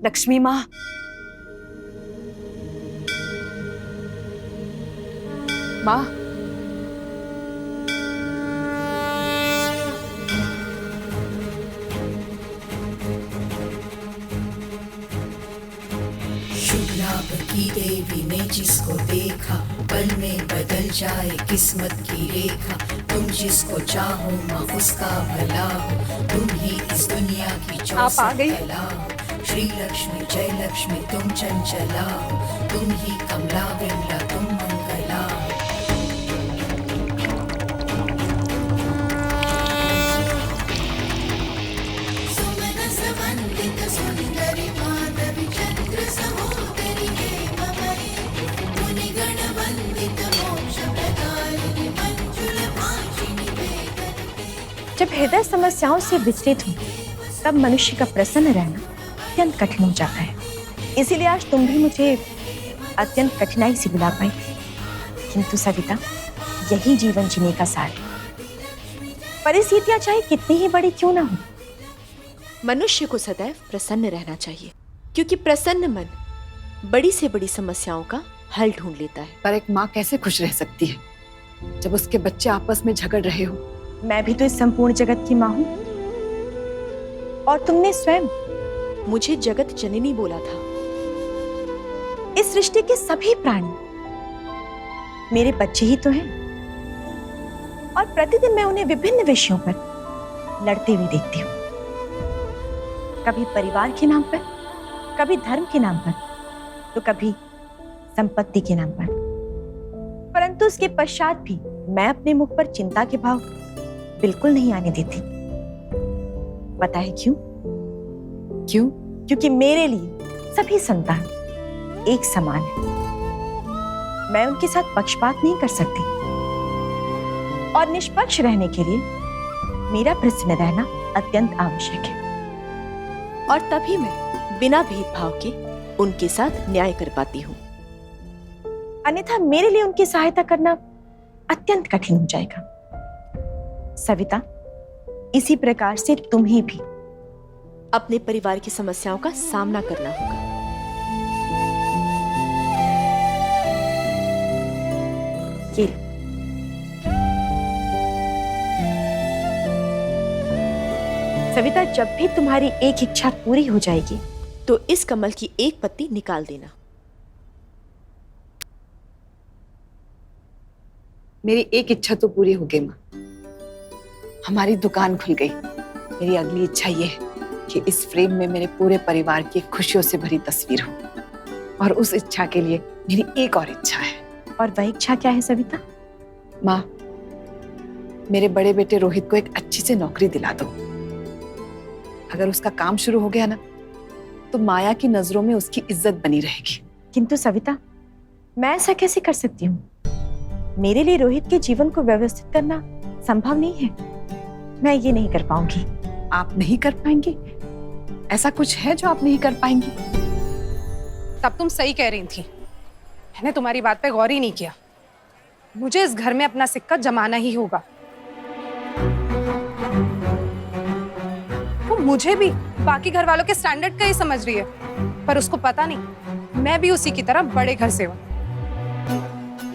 लक्ष्मी माँ, माँ, शुभ लाभ की देवी ने जिसको देखा, पल में बदल जाए किस्मत की रेखा। तुम जिसको चाहो माँ उसका भला हो, तुम ही इस दुनिया की चौसठ कला हो। श्री लक्ष्मी जय लक्ष्मी तुम चंचला हो, तुम ही कमला विमला तुम मंगला हो। सुमन समन्वित सुंदरी माधवी चंद्र सहोदरी हेममयी, मुनिगण वंदित मोक्ष प्रदायिनी मंजुल भाषिणी वेदन। जब हृदय समस्याओं से विचलित हो तब मनुष्य का प्रसन्न रहना अत्यंत कठिन हो जाता है। इसीलिए आज तुम भी मुझे अत्यंत कठिनाई से बुला पाई, किंतु सविता यही जीवन जीने का सार है। परिस्थितियां चाहे कितनी ही बड़ी क्यों ना हो, मनुष्य को सदैव प्रसन्न रहना चाहिए, क्योंकि प्रसन्न मन बड़ी से बड़ी समस्याओं का हल ढूंढ लेता है। पर एक माँ कैसे खुश रह सकती है जब उसके बच्चे आपस में झगड़ रहे हो? मैं भी तो इस संपूर्ण जगत की माँ हूं, और तुमने स्वयं मुझे जगत जननी बोला था। इस सृष्टि के सभी प्राणी मेरे बच्चे ही तो हैं, और प्रतिदिन मैं उन्हें विभिन्न विषयों पर लड़ते हुए देखती हूँ। कभी परिवार के नाम पर, कभी धर्म के नाम पर, तो कभी संपत्ति के नाम पर। परंतु उसके पश्चात भी मैं अपने मुख पर चिंता के भाव बिल्कुल नहीं आने देती। पता है क्यों? क्यों? क्योंकि मेरे लिए सभी संतान एक समान है। मैं उनके साथ पक्षपात नहीं कर सकती, और निष्पक्ष रहने के लिए मेरा प्रसन्न रहना अत्यंत आवश्यक है। और तभी मैं बिना भेदभाव के उनके साथ न्याय कर पाती हूँ। अन्यथा मेरे लिए उनकी सहायता करना अत्यंत कठिन हो जाएगा। सविता, इसी प्रकार से तुम्हें भी अपने परिवार की समस्याओं का सामना करना होगा। ये सविता, जब भी तुम्हारी एक इच्छा पूरी हो जाएगी तो इस कमल की एक पत्ती निकाल देना। मेरी एक इच्छा तो पूरी हो गई माँ, हमारी दुकान खुल गई। मेरी अगली इच्छा ये है कि इस फ्रेम में मेरे पूरे परिवार की खुशियों से भरी तस्वीर हो, और उस इच्छा के लिए मेरी एक और इच्छा है। और वह इच्छा क्या है सविता? माँ, मेरे बड़े बेटे रोहित को एक अच्छी सी नौकरी दिला दो। अगर उसका काम शुरू हो गया ना, तो माया की नजरों में उसकी इज्जत बनी रहेगी। किंतु सविता, मैं ऐसा कैसे कर सकती हूँ? मेरे लिए रोहित के जीवन को व्यवस्थित करना संभव नहीं है। मैं ये नहीं कर पाऊंगी। आप नहीं कर पाएंगी? ऐसा कुछ है जो आप नहीं कर पाएंगी? तब तुम सही कह रही थी, मैंने तुम्हारी बात पे गौर ही नहीं किया। मुझे इस घर में अपना सिक्का जमाना ही होगा। वो मुझे भी बाकी घर वालों के स्टैंडर्ड का ही समझ रही है, पर उसको पता नहीं मैं भी उसी की तरह बड़े घर से हूँ।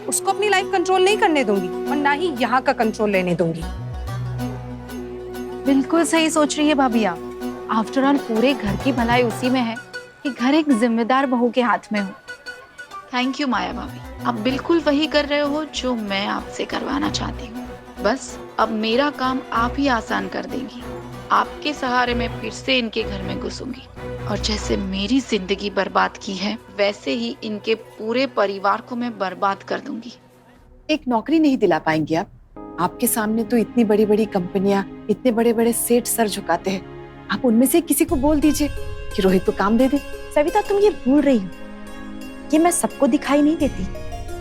उसको अपनी लाइफ कंट्रोल नहीं करने दूंगी, और ना ही यहाँ का कंट्रोल लेने दूंगी। बिल्कुल सही सोच रही है भाभी आप। आफ्टर ऑल पूरे घर की भलाई उसी में है कि घर एक जिम्मेदार बहू के हाथ में हो। थैंक यू माया भाभी, आप बिल्कुल वही कर रहे हो जो मैं आपसे करवाना चाहती हूँ। बस अब मेरा काम आप ही आसान कर देंगी। आपके सहारे मैं फिर से इनके घर में घुसूंगी, और जैसे मेरी जिंदगी बर्बाद की है वैसे ही इनके पूरे परिवार को मैं बर्बाद कर दूंगी। एक नौकरी नहीं दिला पाएंगी आप? आपके सामने तो इतनी बड़ी बड़ी कंपनियां, इतने बड़े बड़े सेठ सर झुकाते हैं। आप उनमें से किसी को बोल दीजिए कि रोहित को काम दे दे। सविता, तुम ये भूल रही हो कि मैं सबको दिखाई नहीं देती,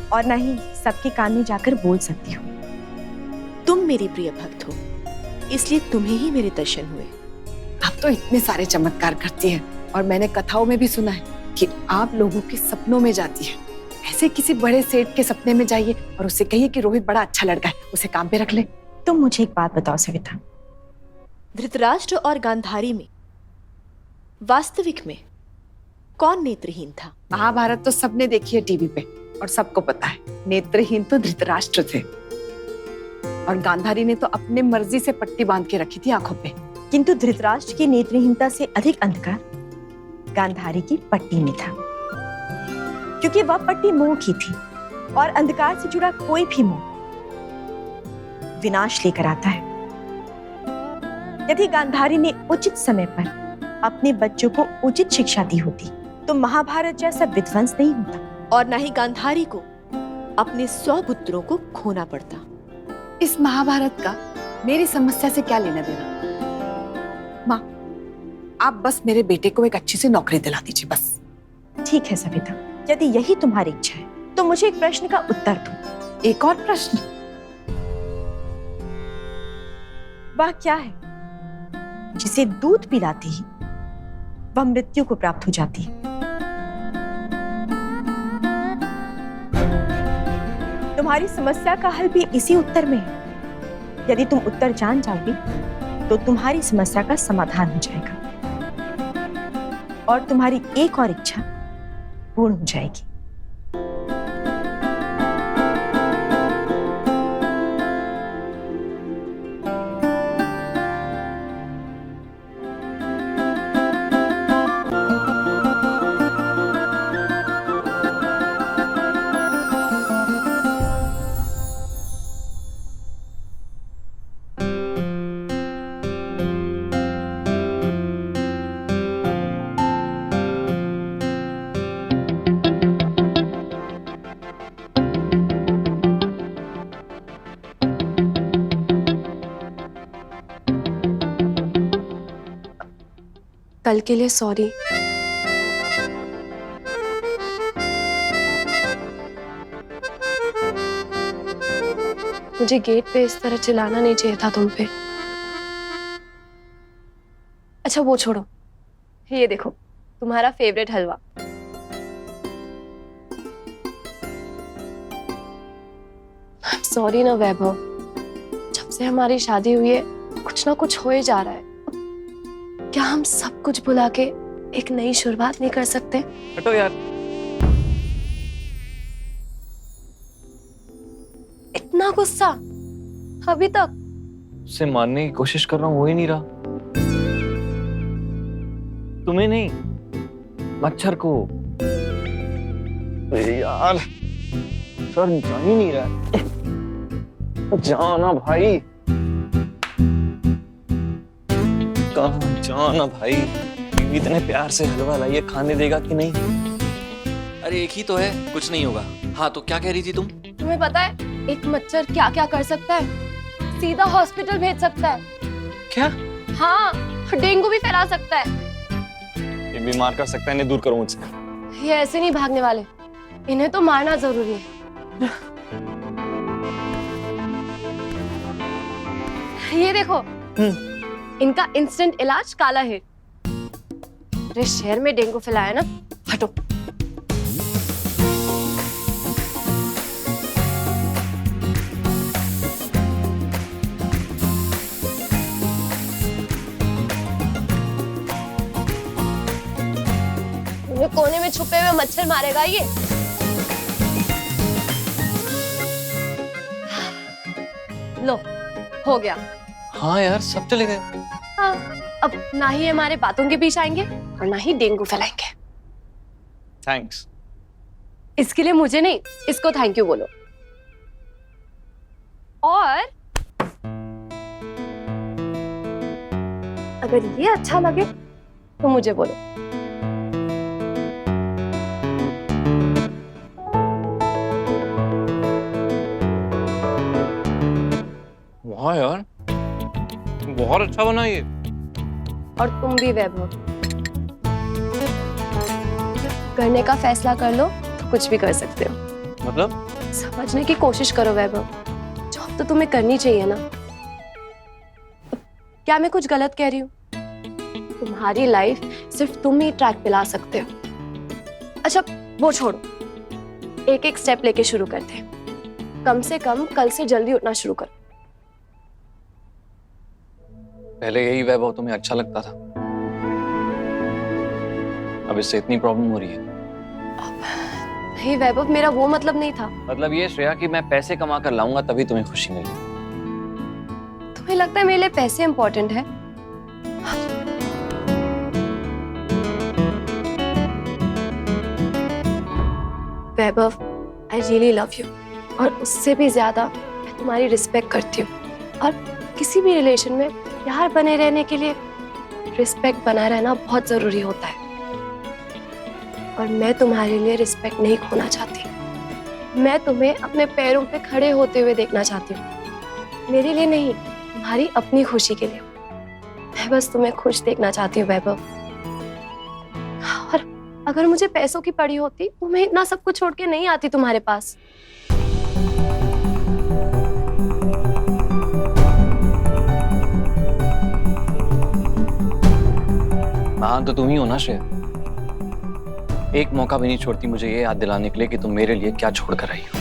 और ना ही सबके कान में जाकर बोल सकती हूँ। तुम मेरी प्रिय भक्त हो, इसलिए तुम्हें ही मेरे दर्शन हुए। आप तो इतने सारे चमत्कार करती हैं, और मैंने कथाओं में भी सुना है कि आप लोगों के सपनों में जाती है। ऐसे किसी बड़े सेठ के सपने में जाइए और उससे कहिए कि रोहित बड़ा अच्छा लड़का है, उसे काम पे रख ले। तुम मुझे एक बात बताओ सविता, धृतराष्ट्र और गांधारी में वास्तविक में कौन नेत्रहीन था? महाभारत तो सबने देखी है टीवी पे और सबको पता है, नेत्रहीन तो धृतराष्ट्र थे। और गांधारी ने तो अपने मर्जी से पट्टी बांध के रखी थी आंखों पे। किंतु धृतराष्ट्र की नेत्रहीनता से अधिक अंधकार गांधारी की पट्टी में था, क्योंकि वह पट्टी मोह की थी और अंधकार से जुड़ा कोई भी मोह विनाश लेकर आता है। यदि गांधारी ने उचित समय पर अपने बच्चों को उचित शिक्षा दी होती तो महाभारत जैसा विध्वंस नहीं होता और न ही गांधारी को अपने 100 पुत्रों को खोना पड़ता। इस महाभारत का मेरी समस्या से क्या लेना देना? माँ, आप बस मेरे बेटे को एक अच्छी सी नौकरी दिला दीजिए बस। ठीक है सविता, यदि यही तुम्हारी इच्छा है तो मुझे एक प्रश्न का उत्तर दो। एक और प्रश्न? वह क्या है जिसे दूध पिलाते ही वह मृत्यु को प्राप्त हो जाती है? तुम्हारी समस्या का हल भी इसी उत्तर में है। यदि तुम उत्तर जान जाओगे तो तुम्हारी समस्या का समाधान हो जाएगा और तुम्हारी एक और इच्छा पूर्ण हो जाएगी। कल के लिए सॉरी। मुझे गेट पे इस तरह चिल्लाना नहीं चाहिए था तुम पे। अच्छा वो छोड़ो, ये देखो तुम्हारा फेवरेट हलवा। सॉरी ना वैभव, जब से हमारी शादी हुई है कुछ ना कुछ हो ही जा रहा है। क्या हम सब कुछ भुला के एक नई शुरुआत नहीं कर सकते? हटो यार। इतना गुस्सा अभी तक? उसे मारने की कोशिश कर रहा हूँ, हो ही नहीं रहा। तुम्हें नहीं, मच्छर को। यार सर जा ही नहीं रहा। जाना भाई, कहाँ जाना भाई? इतने प्यार से हलवा लाइए, खाने देगा कि नहीं? अरे एक ही तो है, कुछ नहीं होगा। हाँ तो क्या कह रही थी तुम? तुम्हें पता है एक मच्छर क्या क्या कर सकता है? सीधा हॉस्पिटल भेज सकता है। क्या? हाँ, डेंगू भी फैला सकता है। ये बीमार कर सकता है, इन्हें दूर करो मुझसे। ये ऐसे नहीं भागने वाले, इन्हें तो मारना जरूरी है। ये देखो, इनका इंस्टेंट इलाज काला है। पूरे शहर में डेंगू फैलाया ना। हटो। कोने में छुपे हुए मच्छर मारेगा ये। लो, हो गया। हाँ यार, सब चले गए। हाँ, अब ना ही हमारे बातों के बीच आएंगे और ना ही डेंगू फैलाएंगे। थैंक्स। इसके लिए मुझे नहीं, इसको थैंक यू बोलो। और अगर ये अच्छा लगे तो मुझे बोलो। वाह यार, बहुत अच्छा बना ये। और तुम भी वैभव, करने का फैसला कर लो तो कुछ भी कर सकते हो। मतलब? समझने की कोशिश करो वैभव, जॉब तो तुम्हें करनी चाहिए ना। क्या मैं कुछ गलत कह रही हूँ? तुम्हारी लाइफ सिर्फ तुम ही ट्रैक पे ला सकते हो। अच्छा वो छोड़ो, एक एक स्टेप लेके शुरू करते हैं। कम से कम कल से जल्दी उठना शुरू करो। पहले यही वैभव तुम्हें अच्छा लगता था, अब इससे इतनी प्रॉब्लम हो रही है? नहीं वैभव, मेरा वो मतलब नहीं था। मतलब ये श्रेया कि मैं पैसे कमा कर लाऊंगा तभी तुम्हें खुशी मिलेगी। तुम्हें लगता है मेरे लिए पैसे इंपॉर्टेंट है? वैभव, आई रियली लव यू, और उससे भी ज्यादा मैं तुम्हारी रिस्पेक्ट करती हूँ। और किसी भी रिलेशन में प्यार बने रहने के लिए रिस्पेक्ट बना रहना बहुत जरूरी होता है, और मैं तुम्हारे लिए रिस्पेक्ट नहीं खोना चाहती। मैं तुम्हें अपने पैरों पे खड़े होते हुए देखना चाहती हूँ, मेरे लिए नहीं, तुम्हारी अपनी खुशी के लिए। मैं बस तुम्हें खुश देखना चाहती हूँ वैभव। और अगर मुझे पैसों की पड़ी होती तो मैं इतना सब कुछ छोड़ के नहीं आती तुम्हारे पास। महान तो तुम ही हो ना श्रेया। एक मौका भी नहीं छोड़ती मुझे ये याद दिलाने के लिए कि तुम मेरे लिए क्या छोड़ कर आई हो।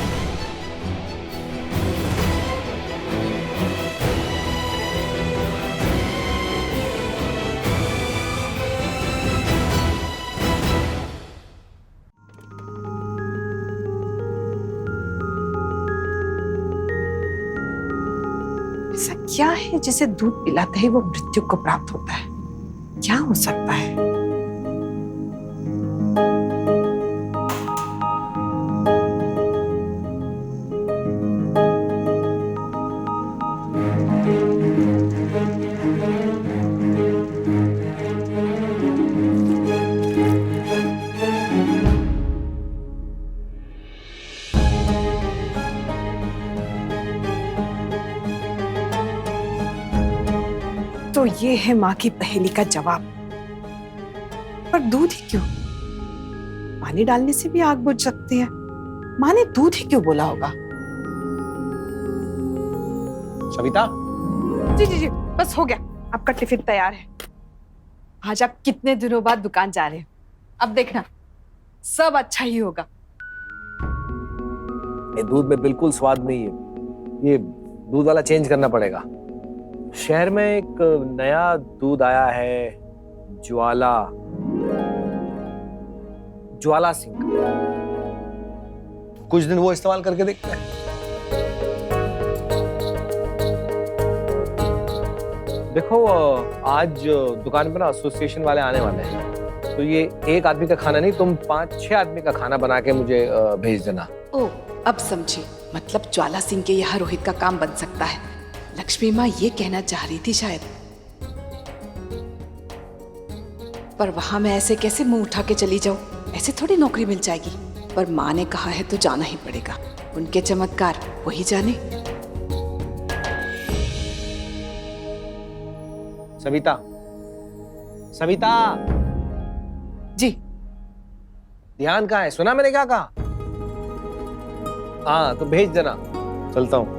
ऐसा क्या है जिसे दूध पिलाते ही वो मृत्यु को प्राप्त होता है? क्या हो सकता है? तो ये है माँ की पहेली का जवाब। पर दूध ही क्यों? पानी डालने से भी आग बुझ सकती है। माँ ने दूध ही क्यों बोला होगा? सविता, जी जी जी, बस हो गया, आपका टिफिन तैयार है। आज आप कितने दिनों बाद दुकान जा रहे हैं, अब देखना सब अच्छा ही होगा। ये दूध में बिल्कुल स्वाद नहीं है, ये दूध वाला चेंज करना पड़ेगा। शहर में एक नया दूध आया है, ज्वाला सिंह। कुछ दिन वो इस्तेमाल करके देखते हैं। देखो, आज दुकान पे ना एसोसिएशन वाले आने वाले हैं, तो ये एक आदमी का खाना नहीं, तुम 5-6 आदमी का खाना बना के मुझे भेज देना। ओ, अब समझी, मतलब ज्वाला सिंह के यहाँ रोहित का काम बन सकता है। लक्ष्मी माँ ये कहना चाह रही थी शायद, पर वहां मैं ऐसे कैसे मुंह उठा के चली जाऊं? ऐसे थोड़ी नौकरी मिल जाएगी। पर माँ ने कहा है तो जाना ही पड़ेगा, उनके चमत्कार वही जाने। सविता, सविता जी, ध्यान कहाँ है? सुना मैंने क्या कहा? हाँ, तो भेज देना, चलता हूँ।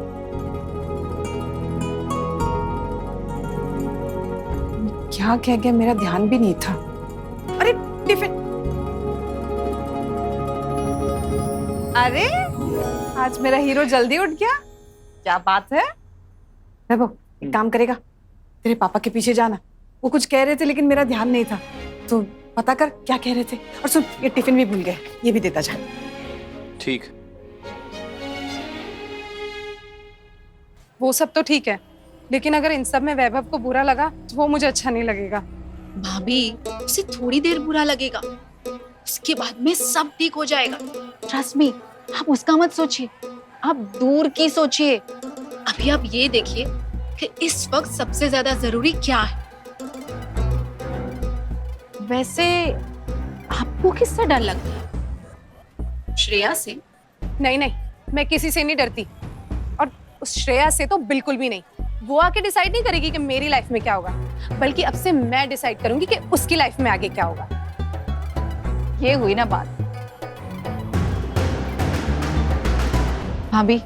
क्या कह गया, मेरा ध्यान भी नहीं था। अरे टिफिन, अरे आज मेरा हीरो जल्दी उठ गया, क्या बात है? वैभव, एक काम करेगा, तेरे पापा के पीछे जाना, वो कुछ कह रहे थे लेकिन मेरा ध्यान नहीं था, तो पता कर क्या कह रहे थे। और सुन, ये टिफिन भी भूल गए, ये भी देता जा। ठीक। वो सब तो ठीक है, लेकिन अगर इन सब में वैभव को बुरा लगा तो वो मुझे अच्छा नहीं लगेगा। भाभी, उसे थोड़ी देर बुरा लगेगा, उसके बाद में सब ठीक हो जाएगा। ट्रस्ट मी, आप उसका मत सोचिए, आप दूर की सोचिए। अभी आप ये देखिए कि इस वक्त सबसे ज्यादा जरूरी क्या है। वैसे आपको किससे डर लगता है? श्रेया से? नहीं नहीं, मैं किसी से नहीं डरती, और उस श्रेया से तो बिल्कुल भी नहीं। वो आके डिसाइड नहीं करेगी कि मेरी लाइफ में क्या होगा, बल्कि अब से मैं डिसाइड करूंगी कि उसकी लाइफ में आगे क्या होगा। ये हुई ना बात। भाभी,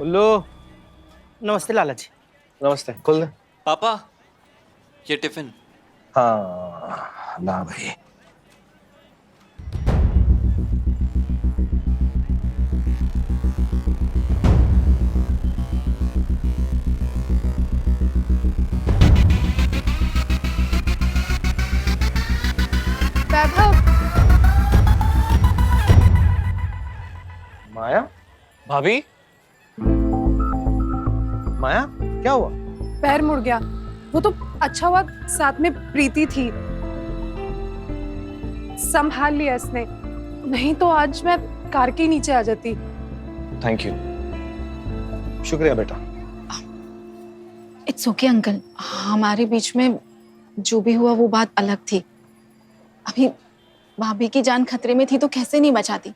उल्लू, नमस्ते लाला जी। नमस्ते, खोल दे। पापा, ये टिफिन। हाँ ला भाई। भाभी, माया क्या हुआ? पैर मुड़ गया। वो तो अच्छा हुआ साथ में प्रीति थी, संभाल लिया इसने, नहीं तो आज मैं कार के नीचे आ जाती। Thank you. शुक्रिया बेटा। इट्स ओके अंकल, हमारे बीच में जो भी हुआ वो बात अलग थी। अभी भाभी की जान खतरे में थी तो कैसे नहीं बचाती।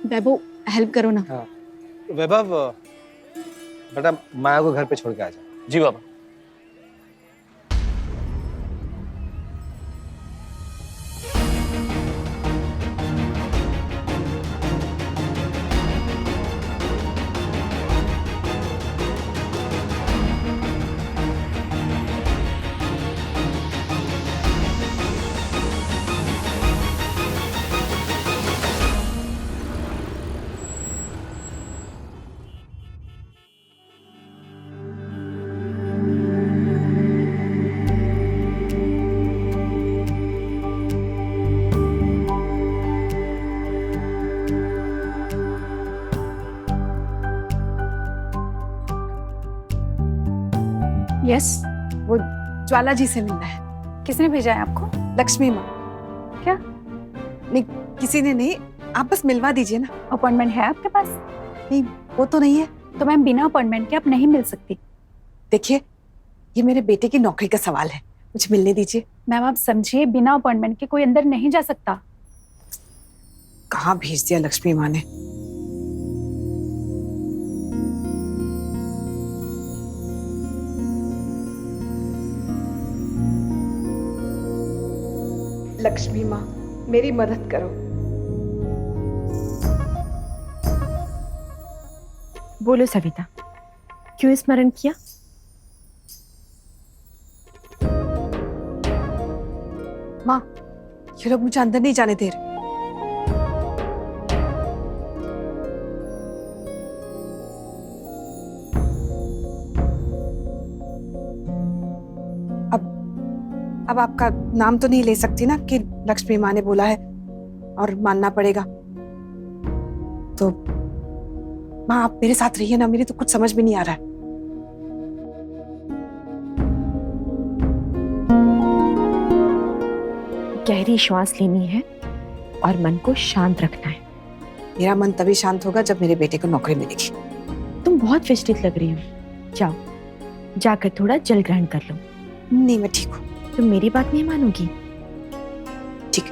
वैभव हेल्प करो ना। हाँ। वैभव बेटा माया को घर पे छोड़ के आ जा। जी बाबा। यस, वो ज्वाला जी से मिलना है। किसने भेजा है आपको? लक्ष्मी माँ। क्या? नहीं, किसी ने नहीं, आप बस मिलवा दीजिए ना। अपॉइंटमेंट है आपके पास? नहीं, वो तो नहीं है। तो मैम बिना अपॉइंटमेंट के आप नहीं मिल सकती। देखिए, ये मेरे बेटे की नौकरी का सवाल है, मुझे मिलने दीजिए। मैम आप समझिए, बिना अपॉइंटमेंट के कोई अंदर नहीं जा सकता। कहाँ भेज दिया लक्ष्मी माँ ने। लक्ष्मी माँ, मेरी मदद करो। बोलो सविता, क्यों स्मरण किया? माँ, ये लोग मुझे अंदर नहीं जाने दे रहे। अब आपका नाम तो नहीं ले सकती ना कि लक्ष्मी माँ ने बोला है और मानना पड़ेगा। तो माँ आप मेरे साथ रहिए ना, मेरी तो कुछ समझ में नहीं आ रहा है। गहरी श्वास लेनी है और मन को शांत रखना है। मेरा मन तभी शांत होगा जब मेरे बेटे को नौकरी मिलेगी। तुम बहुत विचलित लग रही हो, जाओ जाकर थोड़ा जल ग्रहण कर लो। नहीं, मैं ठीक हूँ। तुम मेरी बात नहीं मानोगी? ठीक।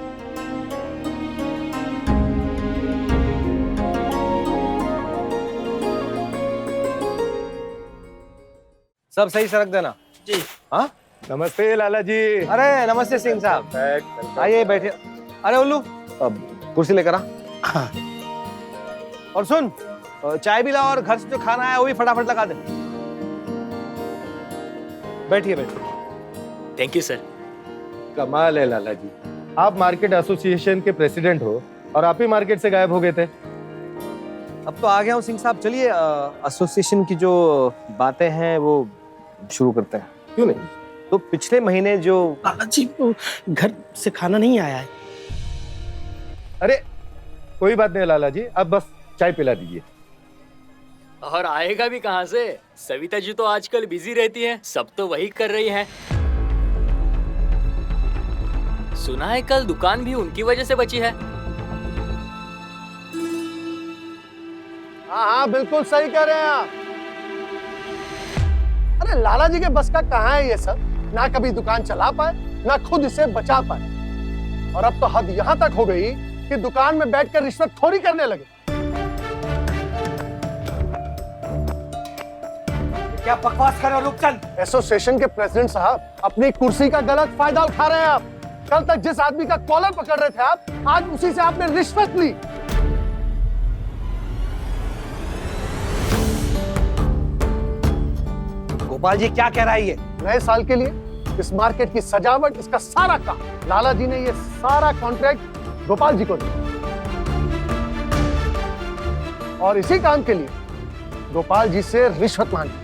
सब सही सरक देना। जी। हाँ, नमस्ते लाला जी। अरे नमस्ते सिंह साहब, आइए बैठिए। अरे उल्लू, अब कुर्सी लेकर आ। हाँ। और सुन, चाय भी ला और घर से जो खाना आया वो भी फटाफट लगा दे। बैठिए बैठिए। Thank you sir. कमाल है लाला जी, आप मार्केट एसोसिएशन के प्रेसिडेंट हो और आप ही मार्केट से गायब हो गए थे। अब तो आ गया हूँ सिंह साहब, चलिए एसोसिएशन की जो बातें हैं वो शुरू करते हैं। क्यों नहीं? तो पिछले महीने जो लाला जी वो घर से खाना नहीं आया है। अरे कोई बात नहीं लाला जी, अब बस चाय पिला दीजिए। और आएगा भी कहाँ से? सविता जी तो आजकल बिजी रहती हैं, सब तो वही कर रही हैं। सुना है कल दुकान भी उनकी वजह से बची है। हाँ हाँ बिल्कुल सही कह रहे हैं आप। अरे लाला जी के बस का कहाँ है ये सब? ना कभी दुकान चला पाए, ना खुद इसे बचा पाए, और अब तो हद यहाँ तक हो गई कि दुकान में बैठकर रिश्वतखोरी करने लगे। क्या बकवास कर रहे हो रूपचंद? एसोसिएशन के प्रेसिडेंट साहब, अपनी कुर्सी का गलत फायदा उठा रहे हैं आप। कल तक जिस आदमी का कॉलर पकड़ रहे थे आप, आज उसी से आपने रिश्वत ली। गोपाल जी क्या कह रहा है ये? नए साल के लिए इस मार्केट की सजावट, इसका सारा काम लाला जी ने ये सारा कॉन्ट्रैक्ट गोपाल जी को दिया, और इसी काम के लिए गोपाल जी से रिश्वत मांगी।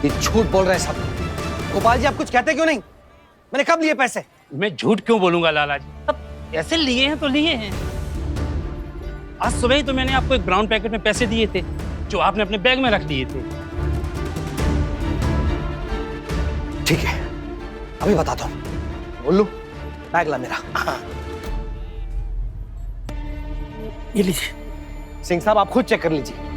ये झूठ बोल रहे हैं सब। गोपाल जी आप कुछ कहते क्यों नहीं? मैंने कब लिए पैसे? मैं झूठ क्यों बोलूंगा लाला जी? अब ऐसे लिए हैं तो लिए हैं। आज सुबह ही तो मैंने आपको एक ब्राउन पैकेट में पैसे दिए थे जो आपने अपने बैग में रख लिए थे। ठीक है, अभी बताता हूँ। बोलू, बैग ला मेरा। ये लीजिए। सिंह साहब, आप खुद चेक कर लीजिए।